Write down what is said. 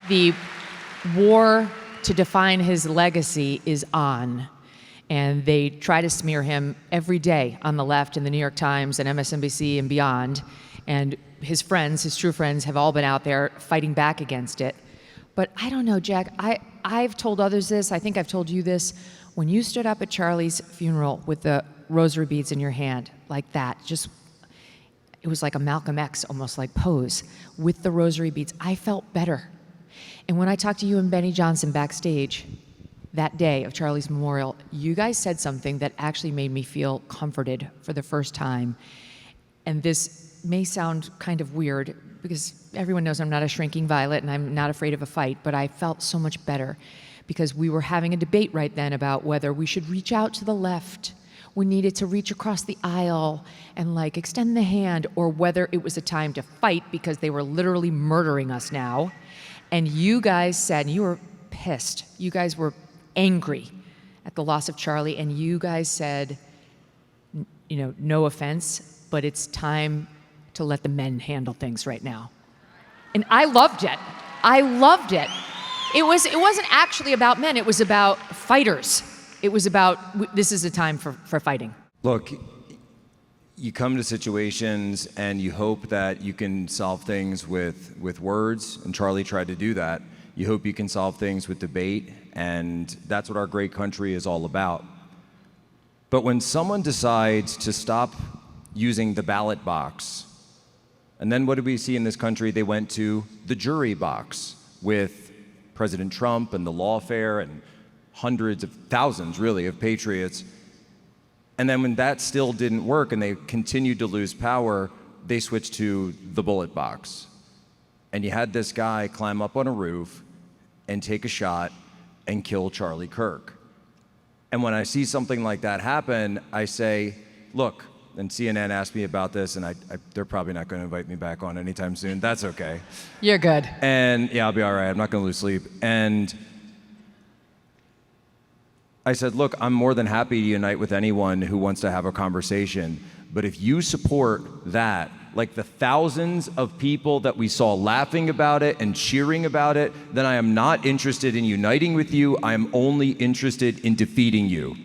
The war to define his legacy is on. And they try to smear him every day on the left in the New York Times and MSNBC and beyond. And his friends, his true friends, have all been out there fighting back against it. But I don't know, Jack, I've told others this, I think I've told you this. When you stood up at Charlie's funeral with the rosary beads in your hand, like that, it was like a Malcolm X almost like pose with the rosary beads, I felt better. And when I talked to you and Benny Johnson backstage that day of Charlie's memorial, you guys said something that actually made me feel comforted for the first time. And this may sound kind of weird because everyone knows I'm not a shrinking violet and I'm not afraid of a fight, but I felt so much better because we were having a debate right then about whether we should reach out to the left, we needed to reach across the aisle and like extend the hand, or whether it was a time to fight because they were literally murdering us now. And you guys said, and you were pissed, you guys were angry at the loss of Charlie, and you guys said, you know, no offense, but it's time to let the men handle things right now. And I loved it. I loved it. It wasn't actually about men, it was about fighters. It was about, this is a time for fighting. Look, you come to situations and you hope that you can solve things with words, and Charlie tried to do that. You hope you can solve things with debate, and that's what our great country is all about. But when someone decides to stop using the ballot box, and then what did we see in this country? They went to the jury box with President Trump and the lawfare and hundreds of thousands, really, of patriots. And then when that still didn't work and they continued to lose power, they switched to the bullet box. And you had this guy climb up on a roof and take a shot and kill Charlie Kirk. And when I see something like that happen, I say, look, and CNN asked me about this, and they're probably not going to invite me back on anytime soon. That's okay. You're good. And yeah, I'll be all right. I'm not going to lose sleep. And I said, look, I'm more than happy to unite with anyone who wants to have a conversation. But if you support that, like the thousands of people that we saw laughing about it and cheering about it, then I am not interested in uniting with you. I am only interested in defeating you.